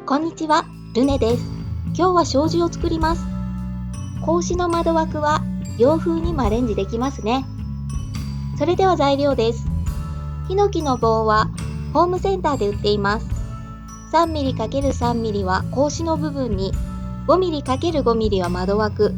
こんにちは、ルネです。今日は障子を作ります。格子の窓枠は洋風にもアレンジできますね。それでは材料です。ヒノキの棒はホームセンターで売っています。3mm×3mm は格子の部分に、5mm×5mm は窓枠、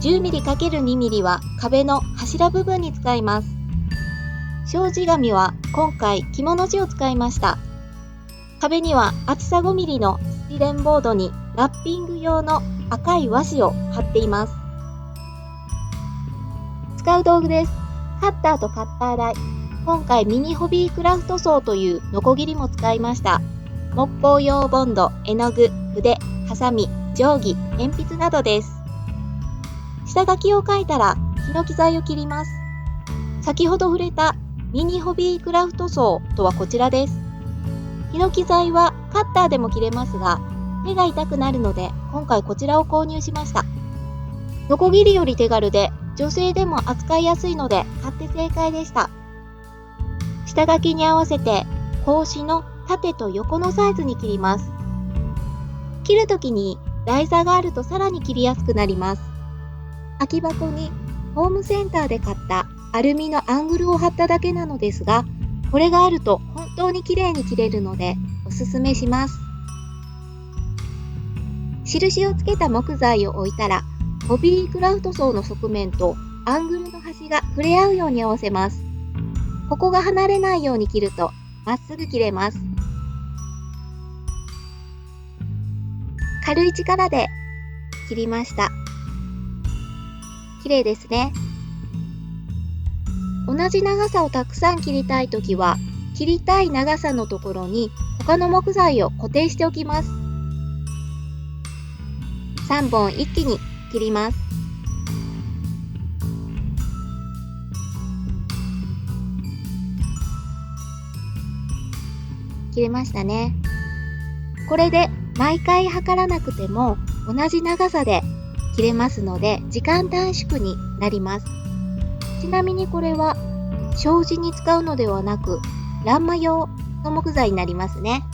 10mm×2mm は壁の柱部分に使います。障子紙は今回着物地を使いました。壁には厚さ5mmのスチレンボードにラッピング用の赤い和紙を貼っています。使う道具です。カッターとカッター台。今回ミニホビークラフトソーというノコギリも使いました。木工用ボンド、絵の具、筆、ハサミ、定規、鉛筆などです。下書きを書いたらヒノキ材を切ります。先ほど触れたミニホビークラフトソーとはこちらです。ヒノキ材はカッターでも切れますが、手が痛くなるので今回こちらを購入しました。ノコギリより手軽で女性でも扱いやすいので買って正解でした。下書きに合わせて格子の縦と横のサイズに切ります。切るときに台座があるとさらに切りやすくなります。空き箱にホームセンターで買ったアルミのアングルを貼っただけなのですが、これがあると本当に綺麗に切れるのでおすすめします。印をつけた木材を置いたら、ホビークラフトソーの側面とアングルの端が触れ合うように合わせます。ここが離れないように切るとまっすぐ切れます。軽い力で切りました。綺麗ですね。同じ長さをたくさん切りたいときは、切りたい長さのところに他の木材を固定しておきます。3本一気に切ります。切れましたね。これで毎回測らなくても同じ長さで切れますので時間短縮になります。ちなみにこれは障子に使うのではなく欄間用の木材になりますね。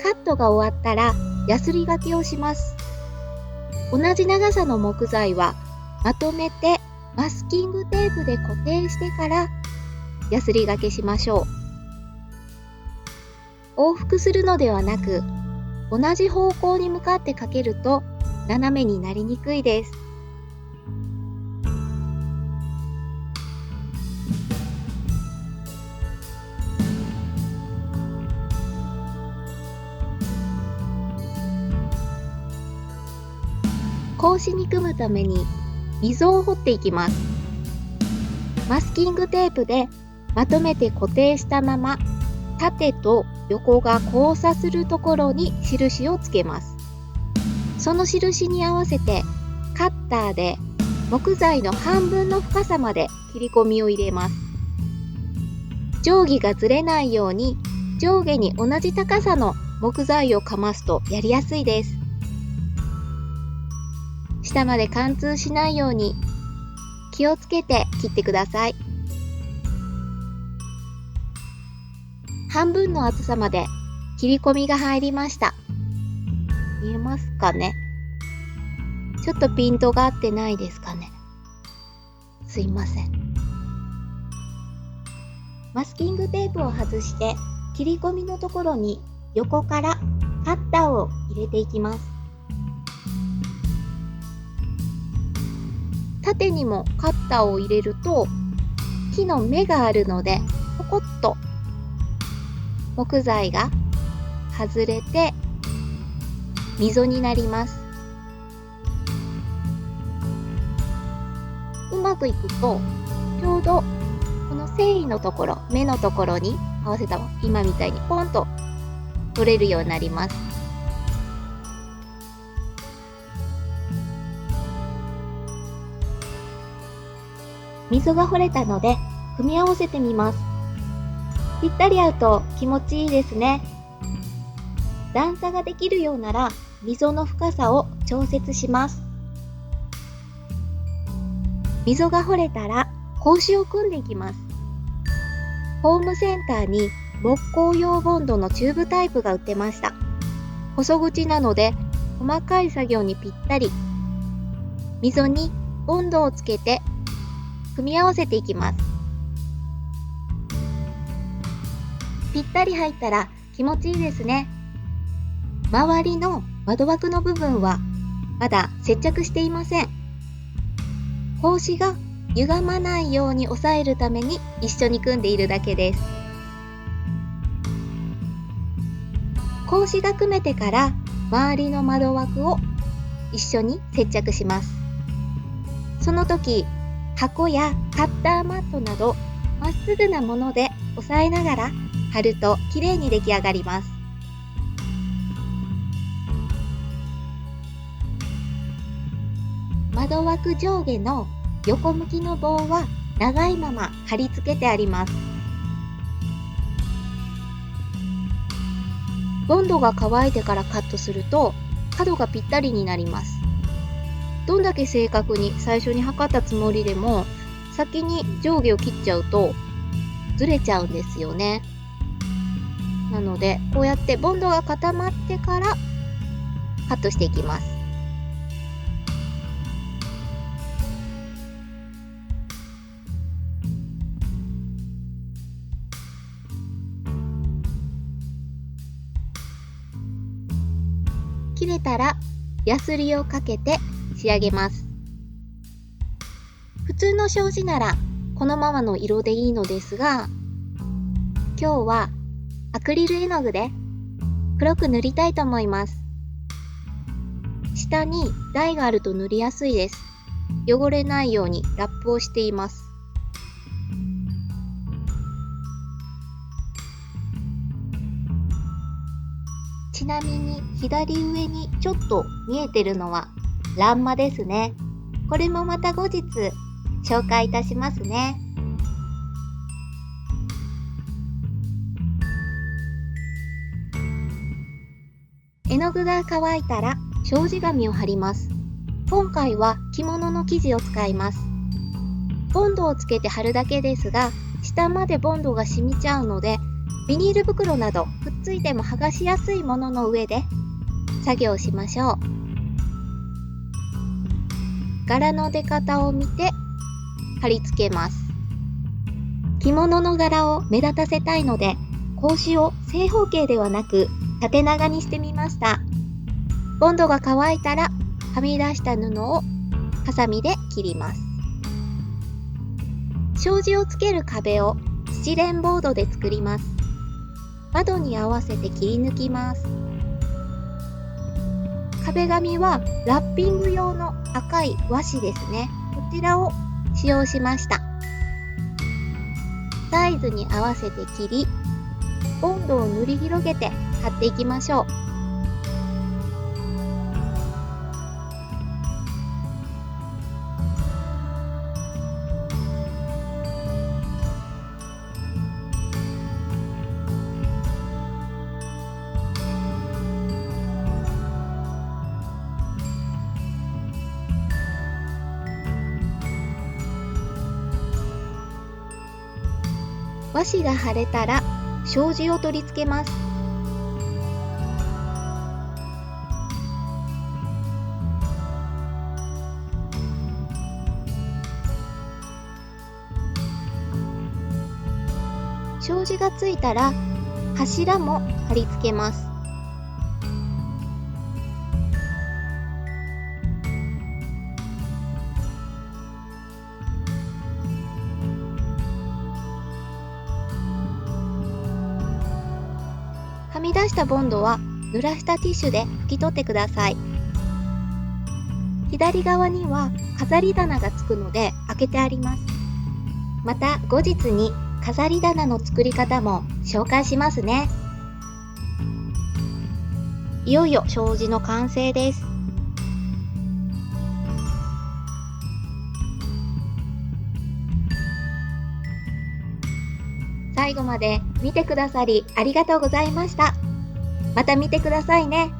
カットが終わったらヤスリがけをします。同じ長さの木材はまとめてマスキングテープで固定してからヤスリがけしましょう。往復するのではなく同じ方向に向かってかけると斜めになりにくいです。格子に組むために溝を掘っていきます。マスキングテープでまとめて固定したまま縦と横が交差するところに印をつけます。その印に合わせてカッターで木材の半分の深さまで切り込みを入れます。定規がずれないように上下に同じ高さの木材をかますとやりやすいです。下まで貫通しないように気をつけて切ってください。半分の厚さまで切り込みが入りました。見えますかね。ちょっとピントが合ってないですかね。すいません。マスキングテープを外して切り込みのところに横からカッターを入れていきます。縦にもカッターを入れると木の芽があるのでポコッと木材が外れて溝になります。うまくいくとちょうどこの繊維のところ、目のところに合わせた今みたいにポンと取れるようになります。溝が掘れたので組み合わせてみます。ぴったり合うと気持ちいいですね。段差ができるようなら溝の深さを調節します。溝が掘れたら格子を組んでいきます。ホームセンターに木工用ボンドのチューブタイプが売ってました。細口なので細かい作業にぴったり。溝にボンドをつけて組み合わせていきます。ぴったり入ったら気持ちいいですね。周りの窓枠の部分はまだ接着していません。格子が歪まないように押さえるために一緒に組んでいるだけです。格子が組めてから周りの窓枠を一緒に接着します。その時、箱やカッターマットなどまっすぐなもので押さえながら貼るときれいに出来上がります。窓枠上下の横向きの棒は長いまま貼り付けてあります。ボンドが乾いてからカットすると角がぴったりになります。どんだけ正確に最初に測ったつもりでも先に上下を切っちゃうとずれちゃうんですよね。なのでこうやってボンドが固まってからカットしていきます。切れたらヤスリをかけて仕上げます。普通の障子ならこのままの色でいいのですが、今日はアクリル絵の具で黒く塗りたいと思います。下に台があると塗りやすいです。汚れないようにラップをしています。ちなみに左上にちょっと見えてるのは欄間ですね。これもまた後日紹介いたしますね。絵の具が乾いたら障子紙を貼ります。今回は着物の生地を使います。ボンドをつけて貼るだけですが、下までボンドが染みちゃうので、ビニール袋などくっついても剥がしやすいものの上で作業しましょう。柄の出方を見て貼り付けます。着物の柄を目立たせたいので、格子を正方形ではなく縦長にしてみました。ボンドが乾いたらはみ出した布をハサミで切ります。障子をつける壁をスチレンボードで作ります。窓に合わせて切り抜きます。壁紙はラッピング用の赤い和紙ですね。こちらを使用しました。サイズに合わせて切り、ボンドを塗り広げて貼っていきましょう。和紙が貼れたら障子を取り付けます。障子がついたら柱も貼り付けます。はみ出したボンドは濡らしたティッシュで拭き取ってください。左側には飾り棚がつくので開けてあります。また後日に飾り棚の作り方も紹介しますね。いよいよ障子の完成です。最後まで見てくださりありがとうございました。また見てくださいね。